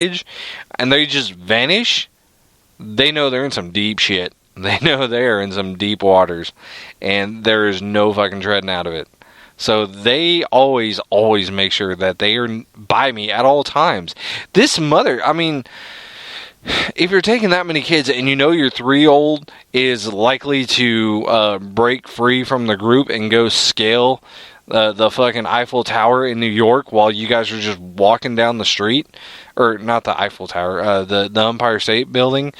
and they just vanish, they know they're in some deep shit. They know they're in some deep waters, and there is no fucking treading out of it. So they always make sure that they are by me at all times. This mother, I mean, if you're taking that many kids and you know your 3-year-old is likely to break free from the group and go scale the fucking Eiffel Tower in New York while you guys are just walking down the street, or not the Eiffel Tower, the Empire State Building,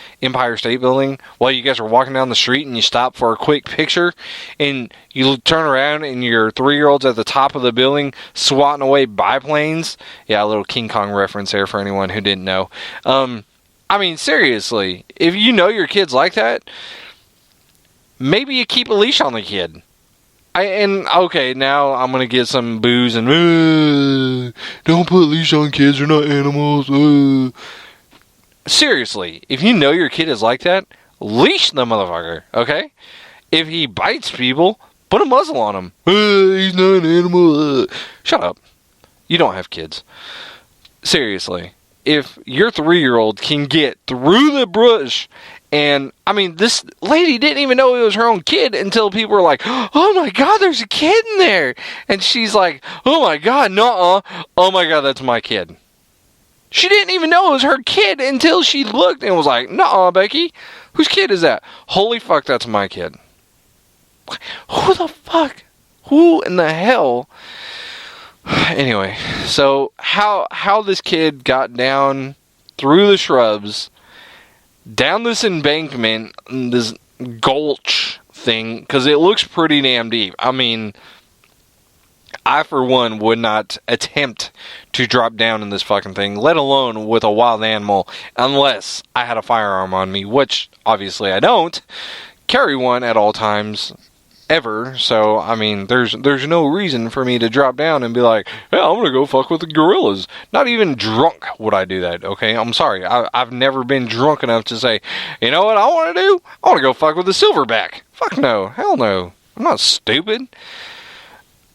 while you guys are walking down the street and you stop for a quick picture and you turn around and your 3-year-old's at the top of the building swatting away biplanes. Yeah, a little King Kong reference there for anyone who didn't know. I mean, seriously, if you know your kid's like that, maybe you keep a leash on the kid. Okay, now I'm going to get some boos and, don't put a leash on kids, they're not animals. Seriously, if you know your kid is like that, leash the motherfucker, okay? If he bites people, put a muzzle on him. He's not an animal. Shut up. You don't have kids. Seriously, if your 3-year-old can get through the brush. And, I mean, this lady didn't even know it was her own kid until people were like, oh my God, there's a kid in there. And she's like, oh my God, nuh-uh. Oh my God, that's my kid. She didn't even know it was her kid until she looked and was like, nuh-uh, Becky, whose kid is that? Holy fuck, that's my kid. Who the fuck? Who in the hell? Anyway, so how this kid got down through the shrubs, down this embankment, this gulch thing, because it looks pretty damn deep. I mean, I, for one, would not attempt to drop down in this fucking thing, let alone with a wild animal, unless I had a firearm on me, which, obviously, I don't carry one at all times, ever. So, I mean, there's no reason for me to drop down and be like, yeah, I'm gonna go fuck with the gorillas. Not even drunk would I do that, okay? I'm sorry. I've never been drunk enough to say, you know what I want to do? I want to go fuck with the silverback. Fuck no. Hell no. I'm not stupid.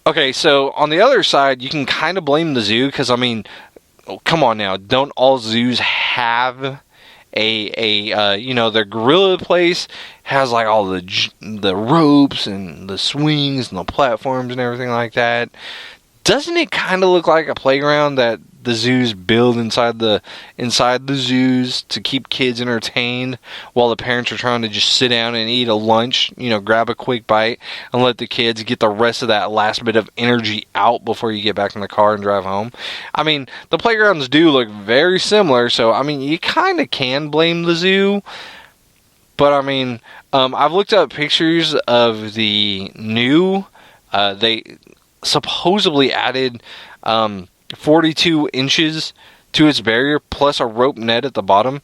Okay, so on the other side, you can kind of blame the zoo, because, I mean, come on now. Don't all zoos have the gorilla place has like all the ropes and the swings and the platforms and everything like that. Doesn't it kind of look like a playground that the zoos build inside the zoos to keep kids entertained while the parents are trying to just sit down and eat a lunch, grab a quick bite and let the kids get the rest of that last bit of energy out before you get back in the car and drive home? I mean, the playgrounds do look very similar, so I mean, you kind of can blame the zoo. But I mean, I've looked up pictures of the new, they supposedly added 42 inches to its barrier plus a rope net at the bottom.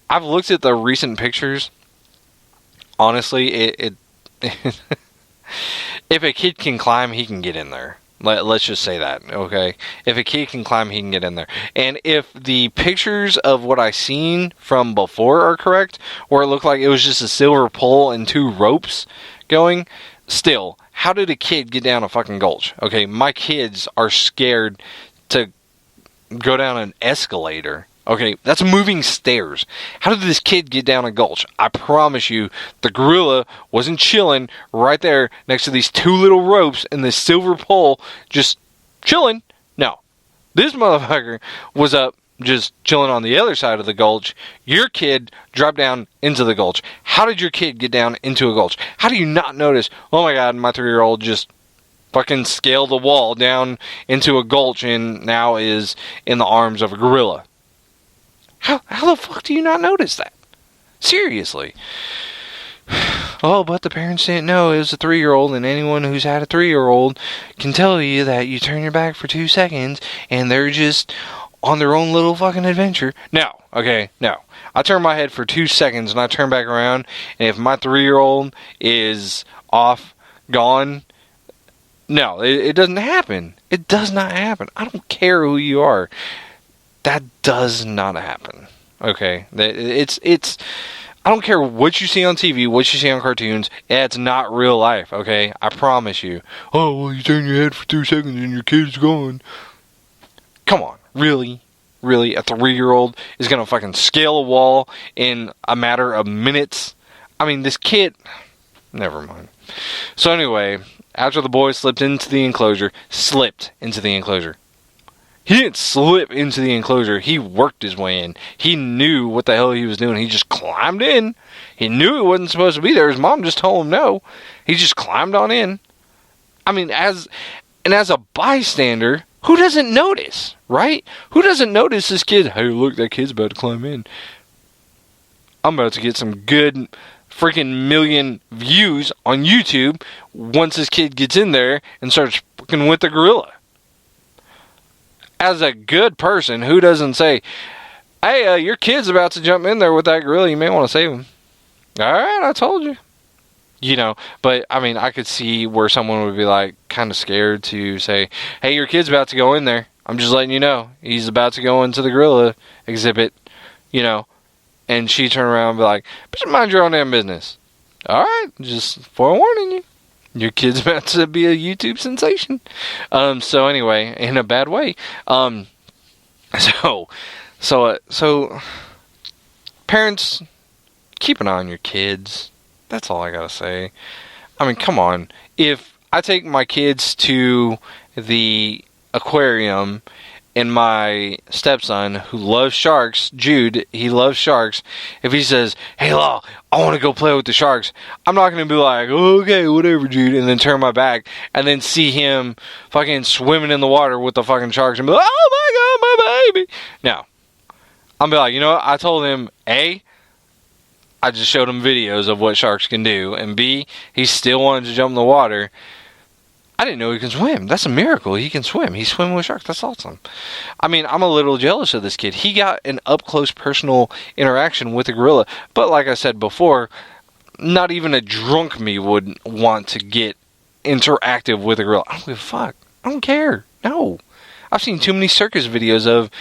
I've looked at the recent pictures. Honestly, it if a kid can climb, he can get in there. Let's just say that, okay? If a kid can climb, he can get in there. And if the pictures of what I seen from before are correct, where it looked like it was just a silver pole and 2 ropes going, still, how did a kid get down a fucking gulch? Okay, my kids are scared to go down an escalator. Okay, that's moving stairs. How did this kid get down a gulch? I promise you, the gorilla wasn't chilling right there next to these 2 little ropes and this silver pole just chilling. No. This motherfucker was up just chilling on the other side of the gulch. Your kid dropped down into the gulch. How did your kid get down into a gulch? How do you not notice, oh my God, my 3-year-old just fucking scaled the wall down into a gulch and now is in the arms of a gorilla? How the fuck do you not notice that? Seriously. Oh, but the parents didn't know it was a 3-year-old, and anyone who's had a 3-year-old can tell you that you turn your back for 2 seconds and they're just on their own little fucking adventure. No, okay, no. I turn my head for 2 seconds and I turn back around, and if my 3-year-old is off, gone, no, it doesn't happen. It does not happen. I don't care who you are. That does not happen. Okay? It's I don't care what you see on TV, what you see on cartoons. It's not real life, okay? I promise you. Oh, well, you turn your head for 2 seconds and your kid's gone. Come on. Really? Really? A 3-year-old is going to fucking scale a wall in a matter of minutes? I mean, this kid... Never mind. So anyway, after the boy slipped into the enclosure... He didn't slip into the enclosure. He worked his way in. He knew what the hell he was doing. He just climbed in. He knew he wasn't supposed to be there. His mom just told him no. He just climbed on in. I mean, as a bystander, who doesn't notice, right? Who doesn't notice this kid? Hey, look, that kid's about to climb in. I'm about to get some good freaking million views on YouTube once this kid gets in there and starts fucking with the gorilla. As a good person, who doesn't say, hey, your kid's about to jump in there with that gorilla, you may want to save him. Alright, I told you. You know, but, I mean, I could see where someone would be, like, kind of scared to say, hey, your kid's about to go in there. I'm just letting you know. He's about to go into the gorilla exhibit, you know. And she turned around and be like, just mind your own damn business. Alright, just forewarning you. Your kid's about to be a YouTube sensation. So anyway, in a bad way. So parents, keep an eye on your kids. That's all I gotta say. I mean, come on. If I take my kids to the aquarium and my stepson, who loves sharks, Jude, he loves sharks, if he says, hey, Lyle, I want to go play with the sharks, I'm not going to be like, okay, whatever, Jude, and then turn my back, and then see him fucking swimming in the water with the fucking sharks, and be like, oh my God, my baby. No. I'm be like, you know what, I told him, A, I just showed him videos of what sharks can do, and B, he still wanted to jump in the water. I didn't know he can swim. That's a miracle. He can swim. He's swimming with sharks. That's awesome. I mean, I'm a little jealous of this kid. He got an up-close personal interaction with a gorilla. But like I said before, not even a drunk me would want to get interactive with a gorilla. I don't give a fuck. I don't care. No. I've seen too many circus videos of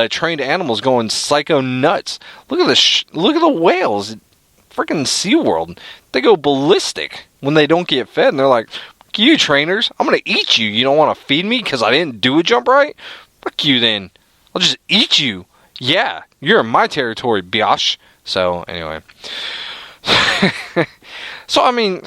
trained animals going psycho nuts. Look at the whales. Freaking SeaWorld. They go ballistic when they don't get fed. And they're like... you trainers, I'm gonna eat you. You don't want to feed me because I didn't do a jump right? Fuck you then. I'll just eat you. Yeah, you're in my territory, biatch. So, anyway. So, I mean,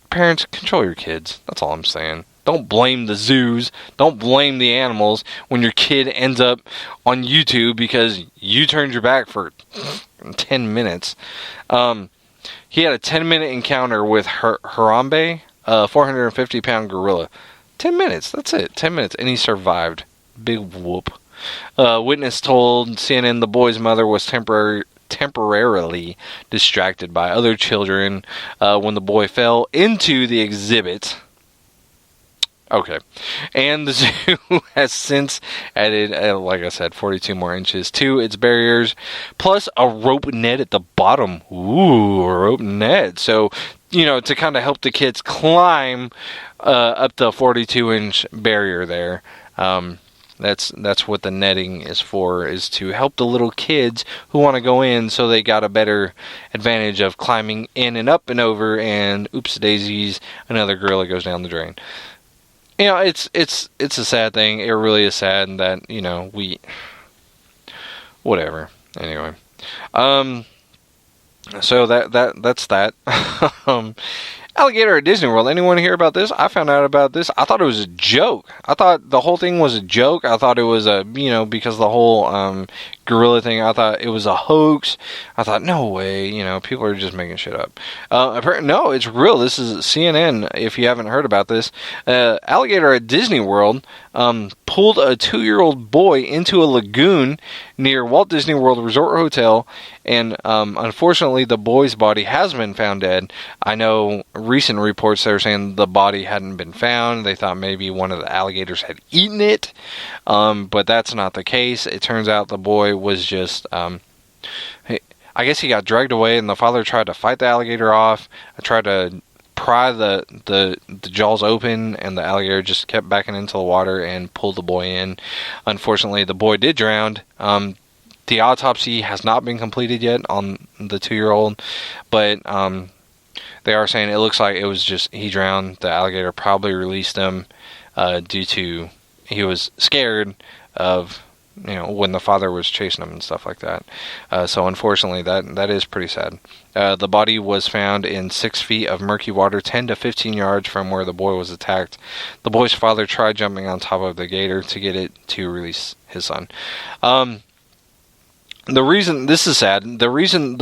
parents, control your kids. That's all I'm saying. Don't blame the zoos. Don't blame the animals when your kid ends up on YouTube because you turned your back for 10 minutes. He had a 10-minute encounter with Harambe, a 450-pound gorilla. 10 minutes, that's it. 10 minutes, and he survived. Big whoop. Witness told CNN the boy's mother was temporarily distracted by other children when the boy fell into the exhibit. Okay. And the zoo has since added, like I said, 42 more inches to its barriers, plus a rope net at the bottom. Ooh, a rope net. So, you know, to kind of help the kids climb up the 42-inch barrier there. That's what the netting is for, is to help the little kids who want to go in so they got a better advantage of climbing in and up and over, and oops daisies, another gorilla goes down the drain. You know, it's a sad thing. It really is sad that, you know, whatever. Anyway. So that's that. Alligator at Disney World. Anyone hear about this? I found out about this. I thought it was a joke. I thought the whole thing was a joke. I thought it was because the whole gorilla thing, I thought it was a hoax. I thought, no way, people are just making shit up. Apparently, no, it's real. This is CNN, if you haven't heard about this. Alligator at Disney World pulled a 2-year-old boy into a lagoon near Walt Disney World Resort Hotel, and unfortunately, the boy's body has been found dead. I know recent reports they were saying the body hadn't been found. They thought maybe one of the alligators had eaten it, but that's not the case. It turns out the boy was just, I guess he got dragged away, and the father tried to fight the alligator off, tried to pry the jaws open, and the alligator just kept backing into the water and pulled the boy in. Unfortunately, the boy did drown. The autopsy has not been completed yet on the 2-year-old, but they are saying it looks like it was just he drowned. The alligator probably released him due to he was scared of when the father was chasing him and stuff like that. So unfortunately, that is pretty sad. The body was found in 6 feet of murky water, 10 to 15 yards from where the boy was attacked. The boy's father tried jumping on top of the gator to get it to release his son. The reason this is sad, the reason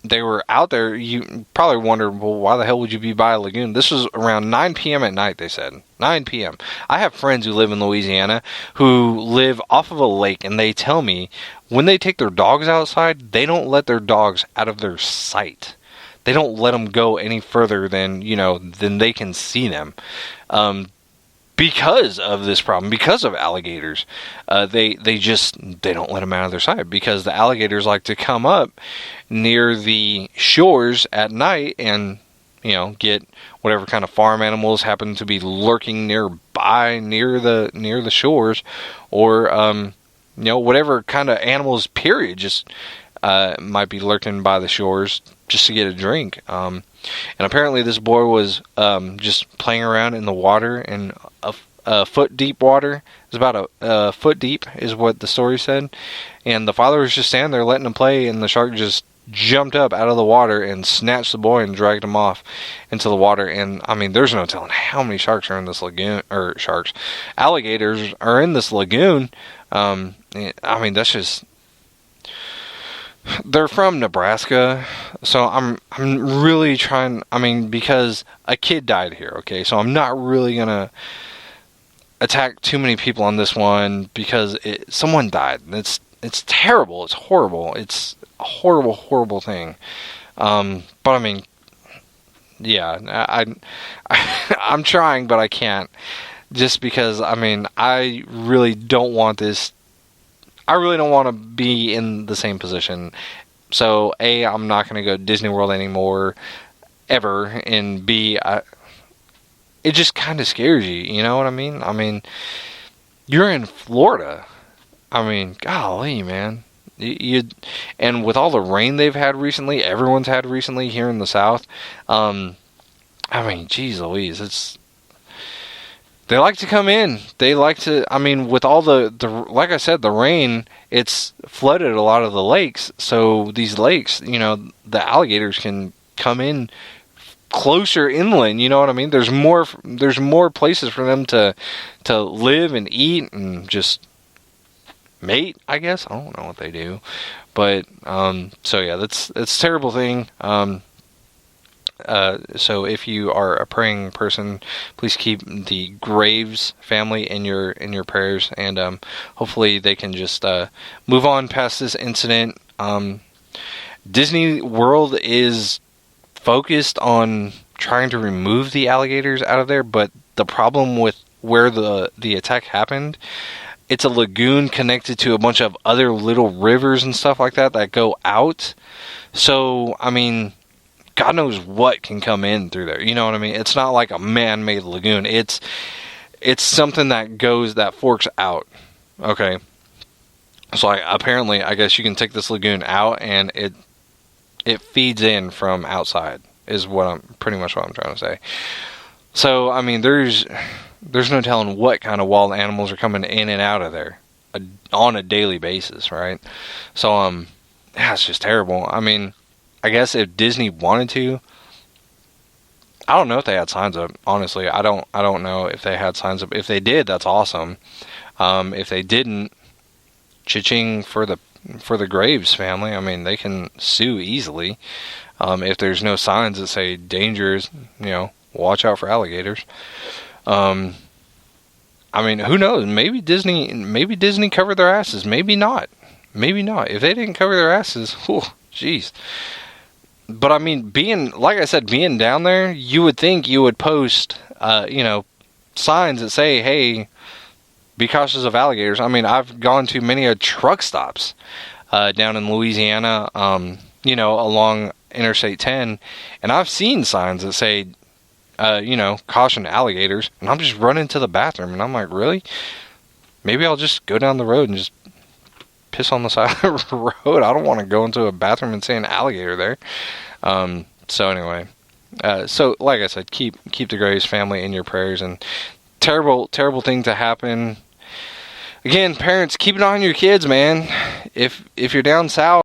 they were out there, you probably wonder, well, why the hell would you be by a lagoon? This was around 9 p.m. at night, they said. 9 p.m. I have friends who live in Louisiana who live off of a lake, and they tell me when they take their dogs outside, they don't let their dogs out of their sight. They don't let them go any further than they can see them. Because of this problem, because of alligators, they don't let them out of their sight, because the alligators like to come up near the shores at night and get whatever kind of farm animals happen to be lurking nearby near the shores, or whatever kind of animals period just might be lurking by the shores just to get a drink. And apparently this boy was just playing around in the water, and a foot deep water. It's about a foot deep is what the story said. And the father was just standing there letting him play, and the shark just jumped up out of the water and snatched the boy and dragged him off into the water. And I mean, there's no telling how many sharks are in this lagoon, or alligators are in this lagoon. I mean, that's just... They're from Nebraska, so I'm really trying, because a kid died here, okay, so I'm not really gonna attack too many people on this one, because someone died. It's terrible, it's horrible, it's a horrible thing. But I mean, yeah, I'm trying, but I can't, just because, I really don't want this. I really don't want to be in the same position. So, A, I'm not going to go to Disney World anymore, ever. And B, it just kind of scares you. You know what I mean? You're in Florida. Golly, man. And with all the rain they've had recently, everyone's had recently here in the South. Geez Louise, they like to come in. They like to, with all the like I said, the rain, it's flooded a lot of the lakes. So these lakes, the alligators can come in closer inland. You know what I mean? There's more places for them to live and eat and just mate, I guess. I don't know what they do. But, so yeah, that's a terrible thing. So if you are a praying person, please keep the Graves family in your prayers, and hopefully they can just move on past this incident. Disney World is focused on trying to remove the alligators out of there, but the problem with where the attack happened, it's a lagoon connected to a bunch of other little rivers and stuff like that go out. So God knows what can come in through there. You know what I mean? It's not like a man-made lagoon. It's something that forks out. Okay. So apparently, I guess you can take this lagoon out, and it feeds in from outside, is pretty much what I'm trying to say. So, there's no telling what kind of wild animals are coming in and out of there on a daily basis, right? So, it's just terrible. I guess if Disney wanted to, I don't know if they had signs up. Honestly, I don't know if they had signs up. If they did, that's awesome. If they didn't, cha-ching for the Graves family. They can sue easily. If there's no signs that say dangers, watch out for alligators. Who knows? Maybe Disney covered their asses. Maybe not. If they didn't cover their asses, jeez. But being down there, you would think you would post, signs that say, hey, be cautious of alligators. I've gone to many truck stops down in Louisiana, along Interstate 10, and I've seen signs that say, caution alligators, and I'm just running to the bathroom, and I'm like, really? Maybe I'll just go down the road and just piss on the side of the road. I don't want to go into a bathroom and see an alligator there. So anyway, so like I said, keep the Graves family in your prayers, and terrible thing to happen. again, parents, keep an eye on your kids, man. If you're down south,